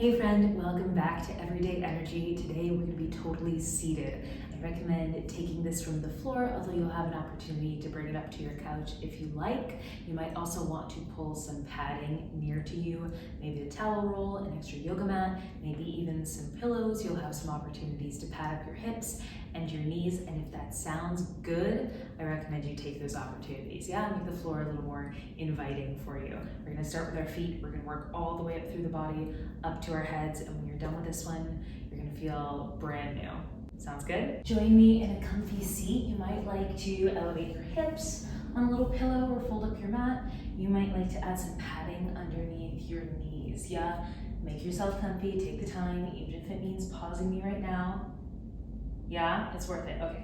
Hey friend, welcome back to Everyday Energy. Today we're going to be totally seated. I recommend taking this from the floor, although you'll have an opportunity to bring it up to your couch if you like. You might also want to pull some padding near to you, maybe a towel roll, an extra yoga mat, maybe even some pillows. You'll have some opportunities to pad up your hips and your knees, and if that sounds good, I recommend you take those opportunities. Make the floor a little more inviting for you. We're gonna start with our feet. We're gonna work all the way up through the body, up to our heads, and when you're done with this one, you're gonna feel brand new. Sounds good? Join me in a comfy seat. You might like to elevate your hips on a little pillow or fold up your mat. You might like to add some padding underneath your knees. Make yourself comfy, take the time, even if it means pausing me right now. It's worth it. Okay.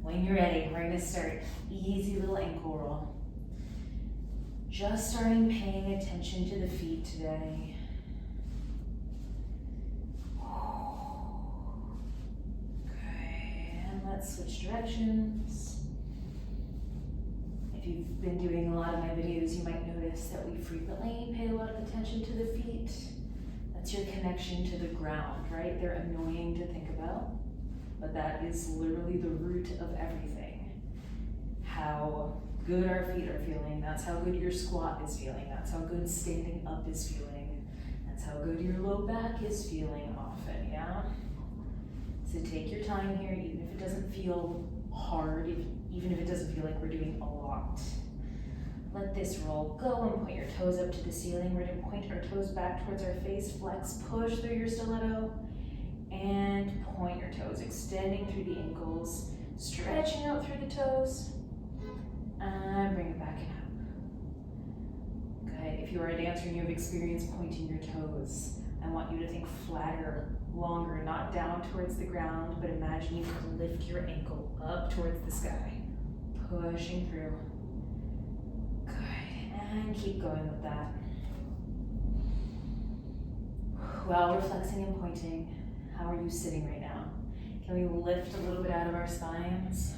When you're ready, we're gonna start. Easy little ankle roll. Just starting paying attention to the feet today. Okay, and let's switch directions. If you've been doing a lot of my videos, you might notice that we frequently pay a lot of attention to the feet. That's your connection to the ground, right? They're annoying to think about, but that is literally the root of everything. How good our feet are feeling, that's how good your squat is feeling, that's how good standing up is feeling, that's how good your low back is feeling often, So take your time here, even if it doesn't feel hard, even if it doesn't feel like we're doing a lot. Let this roll go and point your toes up to the ceiling. We're gonna point our toes back towards our face, flex, push through your stiletto, and point your toes, extending through the ankles, stretching out through the toes, and bring it back and up. Good. If you are a dancer and you have experience pointing your toes, I want you to think flatter, longer, not down towards the ground, but imagine you can lift your ankle up towards the sky, pushing through. Good. And keep going with that. While we're flexing and pointing, how are you sitting right now? Can we lift a little bit out of our spines?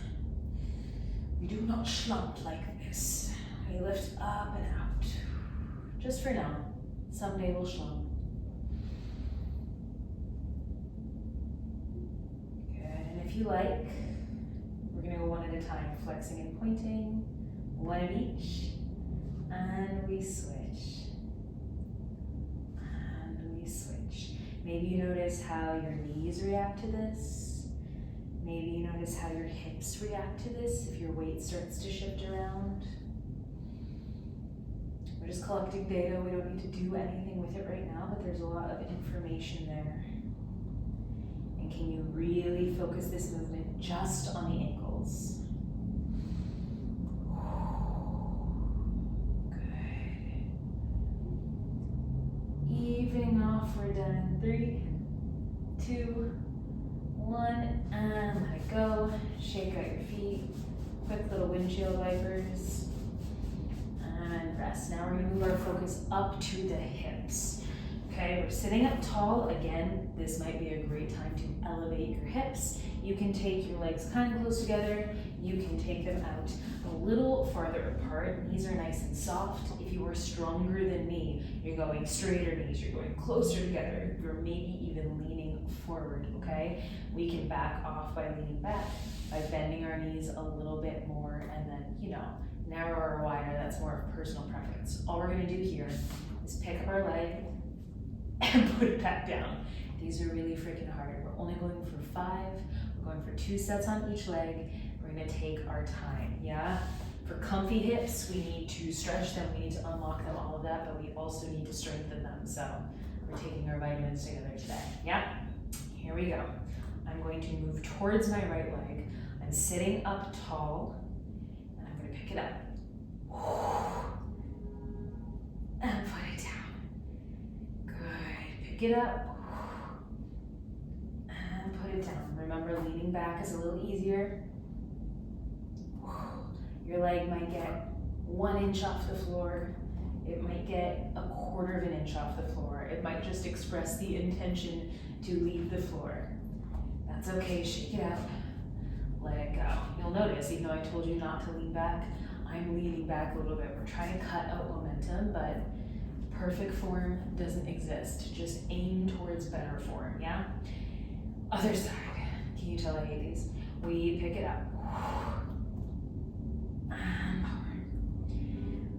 We do not slump like this. We lift up and out. Just for now. Someday we'll slump. Good, and if you like, we're gonna go one at a time, flexing and pointing, one of each, and we switch. And we switch. Maybe you notice how your knees react to this. Maybe you notice how your hips react to this if your weight starts to shift around. We're just collecting data. We don't need to do anything with it right now, but there's a lot of information there. And can you really focus this movement just on the ankles? Good. Evening off, we're done. 3, 2, 1, and let it go. Shake out your feet. Quick little windshield wipers. And rest. Now we're gonna move our focus up to the hips. Okay, we're sitting up tall. Again, this might be a great time to elevate your hips. You can take your legs kind of close together. You can take them out a little farther apart. Knees are nice and soft. If you are stronger than me, you're going straighter knees, you're going closer together. You're maybe even leaning forward, okay? We can back off by leaning back, by bending our knees a little bit more, and then, narrower or wider, that's more of personal preference. All we're gonna do here is pick up our leg and put it back down. These are really freaking hard. We're only going for 5. We're going for 2 sets on each leg. We're gonna take our time, For comfy hips, we need to stretch them, we need to unlock them, all of that, but we also need to strengthen them. So we're taking our vitamins together today, Here we go. I'm going to move towards my right leg. I'm sitting up tall, and I'm gonna pick it up. And put it down. Good. Pick it up. And put it down. Remember, leaning back is a little easier. Your leg might get 1 inch off the floor. It might get 1/4 of an inch off the floor. It might just express the intention to leave the floor. That's okay, shake it out. Let it go. You'll notice, even though I told you not to lean back, I'm leaning back a little bit. We're trying to cut out momentum, but Perfect form doesn't exist. Just aim towards better form, yeah? Other side. Can you tell I hate these? We pick it up. And lower.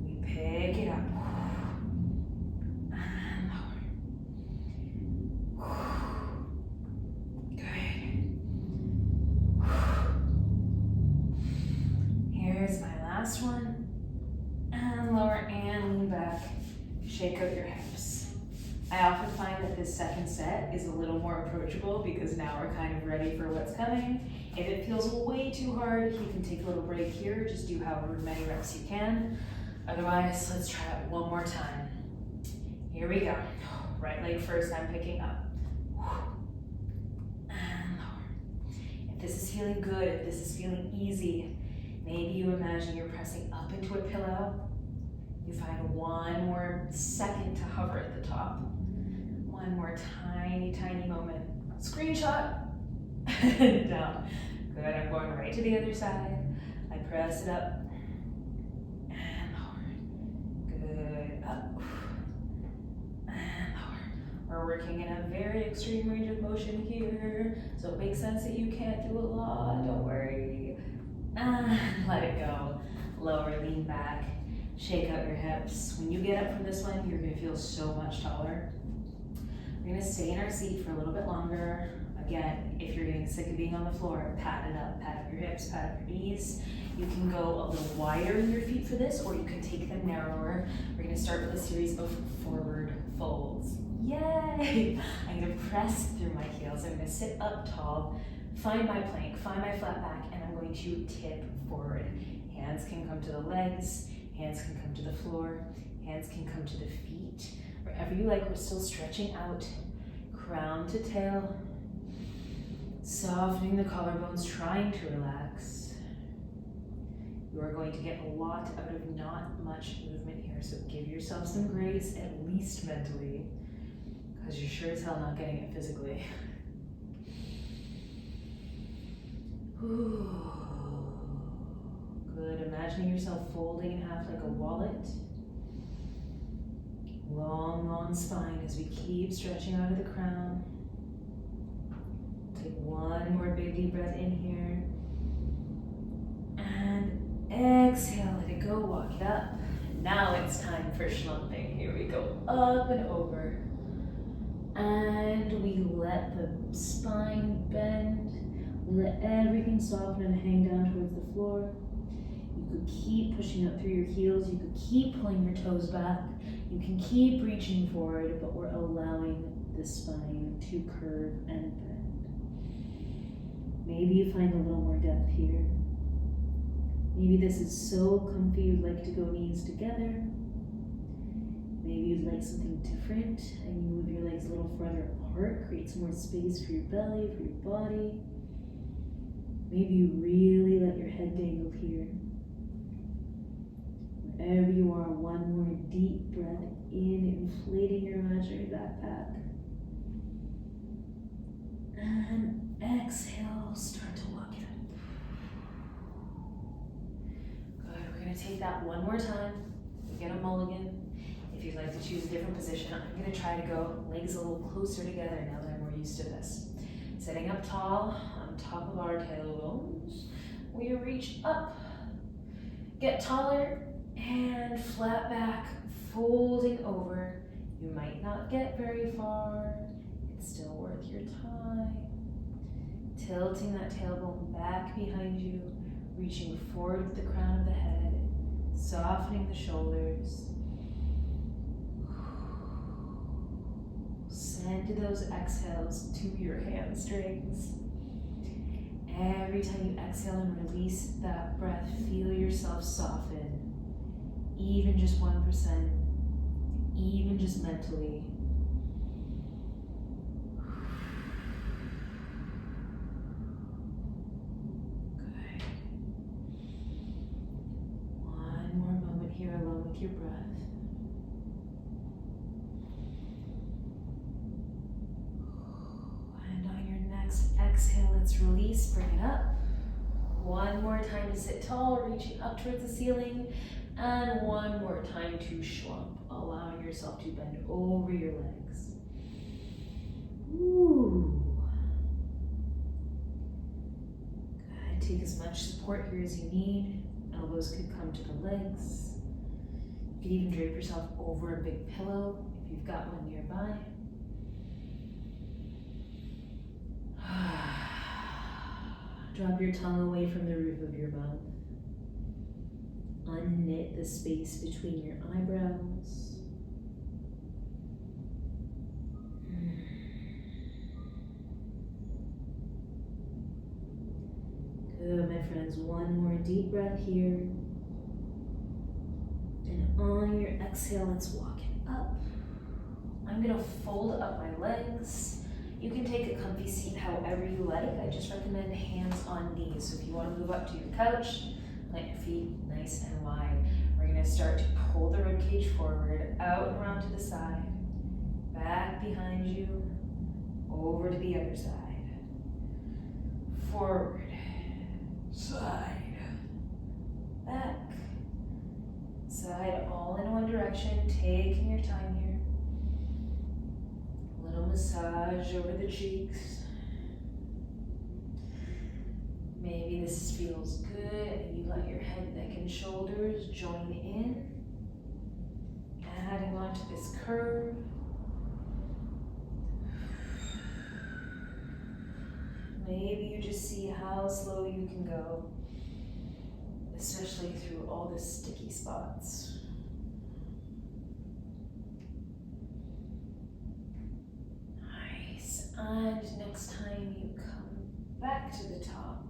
We pick it up. And lower. Good. Here's my last one. And lower and lean back. Shake out your hips. I often find that this second set is a little more approachable because now we're kind of ready for what's coming. If it feels way too hard, you can take a little break here. Just do however many reps you can. Otherwise, let's try it one more time. Here we go. Right leg first, I'm picking up. And lower. If this is feeling good, if this is feeling easy, maybe you imagine you're pressing up into a pillow. You find one more second to hover at the top. One more tiny, tiny moment. Screenshot. Down. Good, I'm going right to the other side. I press it up. And lower. Good, up. And lower. We're working in a very extreme range of motion here, so it makes sense that you can't do a lot, don't worry. And let it go. Lower, lean back. Shake out your hips. When you get up from this one, you're gonna feel so much taller. We're gonna stay in our seat for a little bit longer. Again, if you're getting sick of being on the floor, pat it up, pat up your hips, pat up your knees. You can go a little wider in your feet for this, or you can take them narrower. We're gonna start with a series of forward folds. Yay! I'm gonna press through my heels. I'm gonna sit up tall, find my plank, find my flat back, and I'm going to tip forward. Hands can come to the legs. Hands can come to the floor, hands can come to the feet. Wherever you like, we're still stretching out, crown to tail, softening the collarbones, trying to relax. You are going to get a lot out of not much movement here, so give yourself some grace, at least mentally, because you're sure as hell not getting it physically. Ooh. Good, imagining yourself folding in half like a wallet. Long, long spine as we keep stretching out of the crown. Take one more big deep breath in here. And exhale, let it go, walk it up. Now it's time for schlumping. Here we go, up and over. And we let the spine bend. We let everything soften and hang down towards the floor. You could keep pushing up through your heels. You could keep pulling your toes back. You can keep reaching forward, but we're allowing the spine to curve and bend. Maybe you find a little more depth here. Maybe this is so comfy you'd like to go knees together. Maybe you'd like something different and you move your legs a little further apart, create some more space for your belly, for your body. Maybe you really let your head dangle here. Wherever you are, one more deep breath in, inflating your imaginary backpack. And exhale, start to walk it up. Good, we're gonna take that one more time. We get a mulligan. If you'd like to choose a different position, I'm gonna try to go legs a little closer together now that I'm more used to this. Sitting up tall, on top of our tailbones, we reach up, get taller, and flat back, folding over. You might not get very far. It's still worth your time. Tilting that tailbone back behind you, reaching forward with the crown of the head, softening the shoulders. Send those exhales to your hamstrings. Every time you exhale and release that breath, feel yourself soften. Even just 1%, even just mentally. Good. One more moment here alone with your breath. And on your next exhale, let's release, bring it up. One more time to sit tall, reaching up towards the ceiling. And one more time to schlump, allowing yourself to bend over your legs. Ooh. Good. Take as much support here as you need. Elbows could come to the legs. You could even drape yourself over a big pillow if you've got one nearby. Drop your tongue away from the roof of your mouth. Unknit the space between your eyebrows. Good, my friends. One more deep breath here. And on your exhale, let's walk it up. I'm gonna fold up my legs. You can take a comfy seat however you like. I just recommend hands on knees. So if you want to move up to your couch, plant your feet nice and wide. We're gonna start to pull the ribcage forward, out and around to the side, back behind you, over to the other side. Forward, side, back, side, all in one direction, taking your time here. Little massage over the cheeks. Maybe this feels good and you let your head, neck, and shoulders join in. Adding on to this curve. Maybe you just see how slow you can go, especially through all the sticky spots. And next time you come back to the top,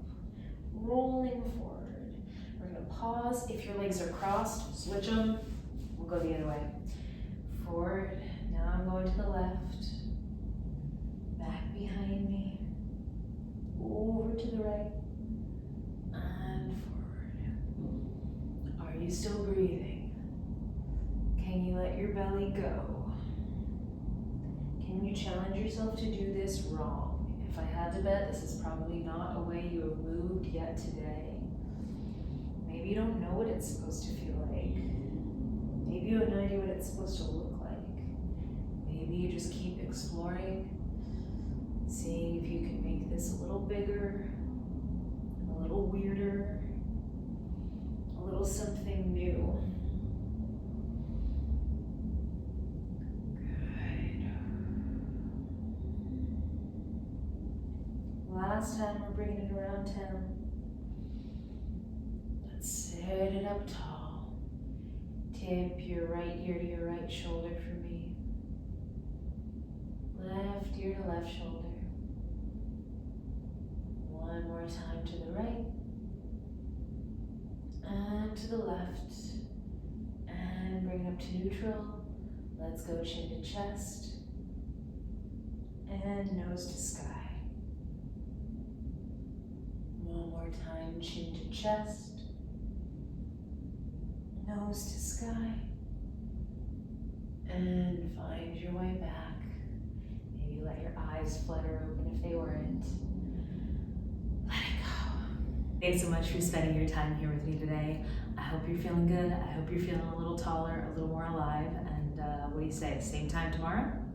rolling forward. We're gonna pause. If your legs are crossed, switch them. We'll go the other way. Forward. Now I'm going to the left. Back behind me. Over to the right. And forward. Are you still breathing? Can you let your belly go? Can you challenge yourself to do this wrong? If I had to bet, this is probably not a way you have moved yet today. Maybe you don't know what it's supposed to feel like. Maybe you have no idea what it's supposed to look like. Maybe you just keep exploring, seeing if you can make this a little bigger, a little weirder, a little something new. Last time we're bringing it around town. Let's sit it up tall. Tip your right ear to your right shoulder for me. Left ear to left shoulder. One more time to the right. And to the left. And bring it up to neutral. Let's go chin to chest. And nose to sky. One more time, chin to chest, nose to sky, and find your way back. Maybe let your eyes flutter open if they weren't. Let it go. Thanks so much for spending your time here with me today. I hope you're feeling good. I hope you're feeling a little taller, a little more alive. And what do you say, same time tomorrow?